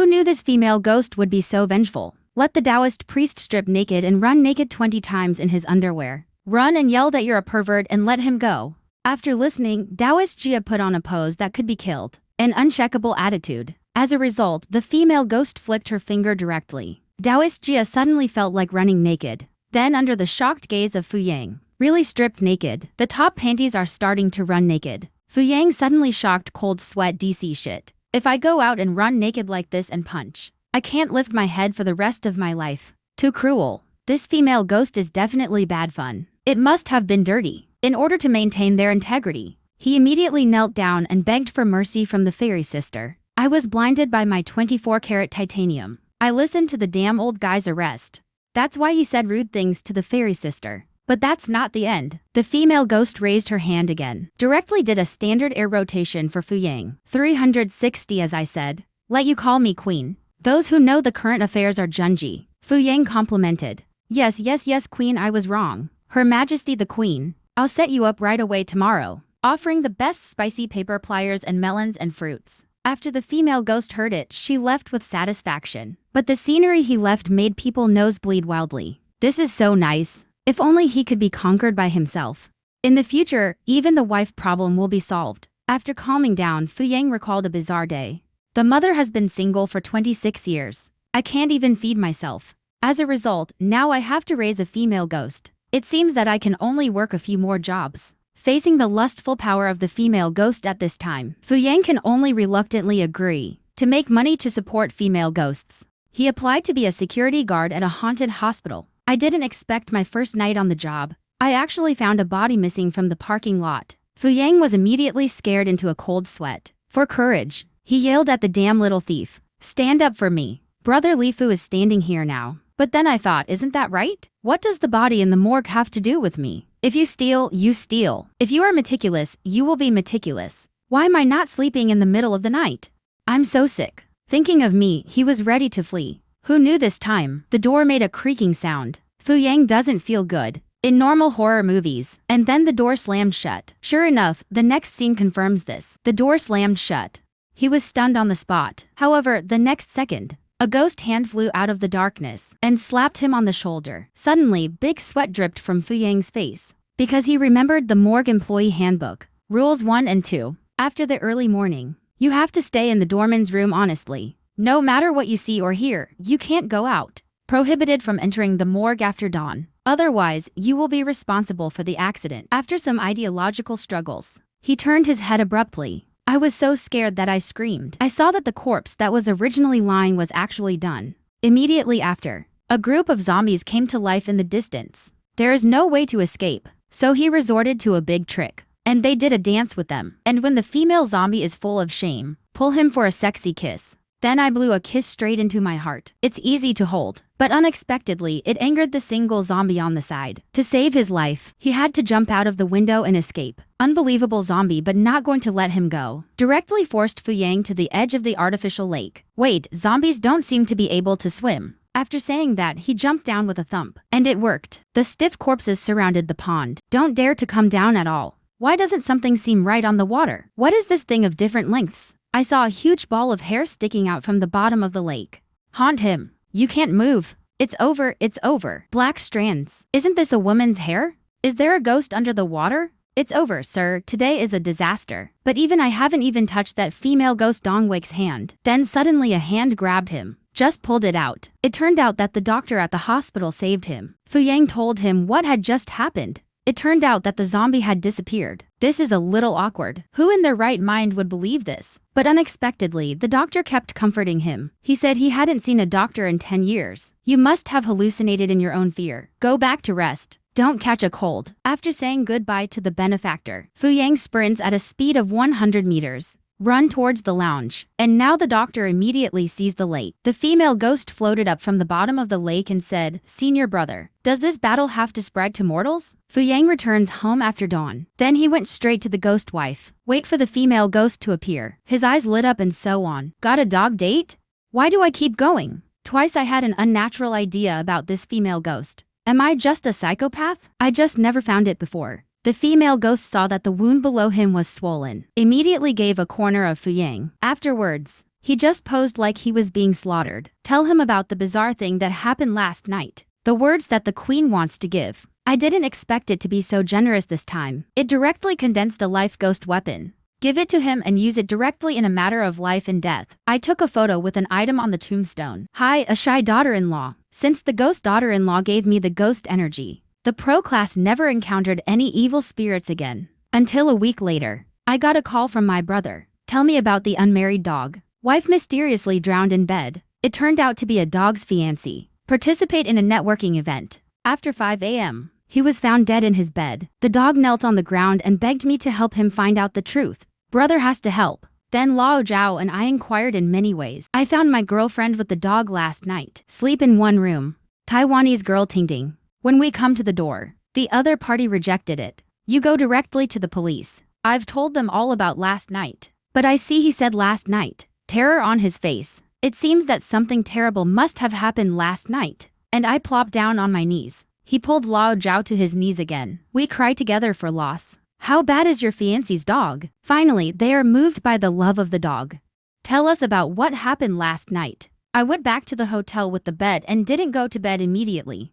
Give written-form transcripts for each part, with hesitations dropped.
Who knew this female ghost would be so vengeful? Let the Taoist priest strip naked and run naked 20 times in his underwear. Run and yell that you're a pervert and let him go. After listening, Taoist Jia put on a pose that could be killed, an uncheckable attitude. As a result, the female ghost flicked her finger directly. Taoist Jia suddenly felt like running naked. Then, under the shocked gaze of Fu Yang, really stripped naked, the top panties are starting to run naked. Fu Yang suddenly shocked cold sweat DC shit. If I go out and run naked like this and punch, I can't lift my head for the rest of my life. Too cruel. This female ghost is definitely bad fun. It must have been dirty. In order to maintain their integrity, he immediately knelt down and begged for mercy from the fairy sister. I was blinded by my 24-karat titanium. I listened to the damn old guy's arrest. That's why he said rude things to the fairy sister. But that's not the end. The female ghost raised her hand again. Directly did a standard air rotation for Fu Yang. 360 as I said. Let you call me queen. Those who know the current affairs are Junji. Fu Yang complimented. Yes, queen, I was wrong. Her Majesty the Queen. I'll set you up right away tomorrow. Offering the best spicy paper pliers and melons and fruits. After the female ghost heard it, she left with satisfaction. But the scenery he left made people nosebleed wildly. This is so nice. If only he could be conquered by himself. In the future, even the wife problem will be solved. After calming down, Fu Yang recalled a bizarre day. The mother has been single for 26 years. I can't even feed myself. As a result, now I have to raise a female ghost. It seems that I can only work a few more jobs. Facing the lustful power of the female ghost at this time, Fu Yang can only reluctantly agree to make money to support female ghosts. He applied to be a security guard at a haunted hospital. I didn't expect my first night on the job. I actually found a body missing from the parking lot. Fu Yang was immediately scared into a cold sweat. For courage, he yelled at the damn little thief. Stand up for me. Brother Li Fu is standing here now. But then I thought, isn't that right? What does the body in the morgue have to do with me? If you steal, you steal. If you are meticulous, you will be meticulous. Why am I not sleeping in the middle of the night? I'm so sick. Thinking of me, he was ready to flee. Who knew this time? The door made a creaking sound. Fu Yang doesn't feel good. In normal horror movies, and then the door slammed shut. Sure enough, the next scene confirms this. The door slammed shut. He was stunned on the spot. However, the next second, a ghost hand flew out of the darkness and slapped him on the shoulder. Suddenly, big sweat dripped from Fu Yang's face because he remembered the morgue employee handbook. Rules 1 and 2. After the early morning, you have to stay in the doorman's room honestly. No matter what you see or hear, you can't go out. Prohibited from entering the morgue after dawn. Otherwise, you will be responsible for the accident. After some ideological struggles, he turned his head abruptly. I was so scared that I screamed. I saw that the corpse that was originally lying was actually done. Immediately after, a group of zombies came to life in the distance. There is no way to escape, so he resorted to a big trick. And they did a dance with them. And when the female zombie is full of shame, pull him for a sexy kiss. Then I blew a kiss straight into my heart. It's easy to hold, but unexpectedly, it angered the single zombie on the side. To save his life, he had to jump out of the window and escape. Unbelievable zombie, but not going to let him go. Directly forced Fu Yang to the edge of the artificial lake. Wait, zombies don't seem to be able to swim. After saying that, he jumped down with a thump. And it worked. The stiff corpses surrounded the pond. Don't dare to come down at all. Why doesn't something seem right on the water? What is this thing of different lengths? I saw a huge ball of hair sticking out from the bottom of the lake. Haunt him. You can't move. It's over, it's over. Black strands. Isn't this a woman's hair? Is there a ghost under the water? It's over, sir. Today is a disaster. But even I haven't even touched that female ghost Dongwake's hand. Then suddenly a hand grabbed him. Just pulled it out. It turned out that the doctor at the hospital saved him. Fu Yang told him what had just happened. It turned out that the zombie had disappeared. This is a little awkward. Who in their right mind would believe this? But unexpectedly, the doctor kept comforting him. He said he hadn't seen a doctor in 10 years. You must have hallucinated in your own fear. Go back to rest. Don't catch a cold. After saying goodbye to the benefactor, Fu Yang sprints at a speed of 100 meters. Run towards the lounge. And now the doctor immediately sees the lake. The female ghost floated up from the bottom of the lake and said, "Senior brother, does this battle have to spread to mortals?" Fu Yang returns home after dawn. Then he went straight to the ghost wife. Wait for the female ghost to appear. His eyes lit up and so on. Got a dog date? Why do I keep going? Twice I had an unnatural idea about this female ghost. Am I just a psychopath? I just never found it before. The female ghost saw that the wound below him was swollen. Immediately gave a corner of Fu Yang. Afterwards, He just posed like he was being slaughtered. Tell him about the bizarre thing that happened last night. The words that the queen wants to give. I didn't expect it to be so generous this time. It directly condensed a life ghost weapon. Give it to him and use it directly in a matter of life and death. I took a photo with an item on the tombstone. Hi, a shy daughter-in-law. Since the ghost daughter-in-law gave me the ghost energy, the pro class never encountered any evil spirits again. Until a week later, I got a call from my brother. Tell me about the unmarried dog. Wife mysteriously drowned in bed. It turned out to be a dog's fiancé. Participate in a networking event. After 5 a.m., he was found dead in his bed. The dog knelt on the ground and begged me to help him find out the truth. Brother has to help. Then Lao Zhao and I inquired in many ways. I found my girlfriend with the dog last night. Sleep in one room. Taiwanese girl Ting Ting. When we come to the door, the other party rejected it. You go directly to the police. I've told them all about last night. But I see he said last night. Terror on his face. It seems that something terrible must have happened last night. And I plopped down on my knees. He pulled Lao Zhao to his knees again. We cried together for loss. How bad is your fiancé's dog? Finally, they are moved by the love of the dog. Tell us about what happened last night. I went back to the hotel with the bed and didn't go to bed immediately.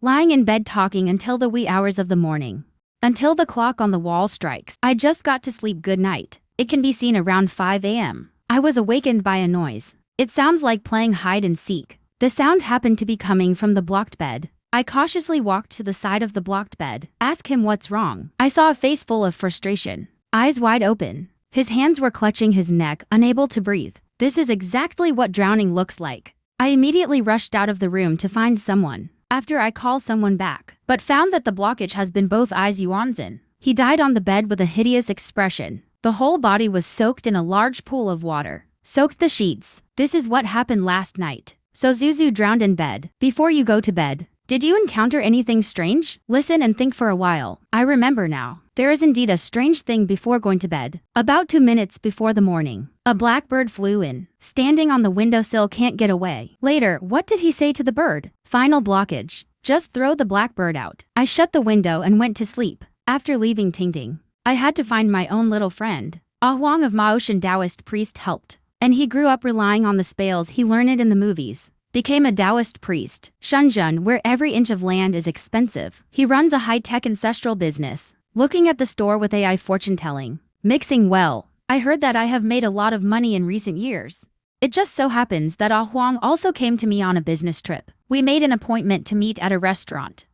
Lying in bed talking until the wee hours of the morning. Until the clock on the wall strikes. I just got to sleep good night. It can be seen around 5 a.m. I was awakened by a noise. It sounds like playing hide and seek. The sound happened to be coming from the blocked bed. I cautiously walked to the side of the blocked bed. Ask him what's wrong. I saw a face full of frustration. Eyes wide open. His hands were clutching his neck, unable to breathe. This is exactly what drowning looks like. I immediately rushed out of the room to find someone. After I call someone back, but found that the blockage has been both eyes Yuanzin. He died on the bed with a hideous expression. The whole body was soaked in a large pool of water. Soaked the sheets. This is what happened last night. So Zuzu drowned in bed. Before you go to bed, did you encounter anything strange? Listen and think for a while. I remember now. There is indeed a strange thing before going to bed. About 2 minutes before the morning, a blackbird flew in. Standing on the windowsill, can't get away. Later, what did he say to the bird? Final blockage. Just throw the blackbird out. I shut the window and went to sleep. After leaving Ting Ting, I had to find my own little friend. A Huang of Maoshan Taoist priest helped. And he grew up relying on the spells he learned in the movies. Became a Taoist priest. Shenzhen, where every inch of land is expensive. He runs a high-tech ancestral business. Looking at the store with AI fortune-telling. Mixing well. I heard that I have made a lot of money in recent years. It just so happens that Ah Huang also came to me on a business trip. We made an appointment to meet at a restaurant.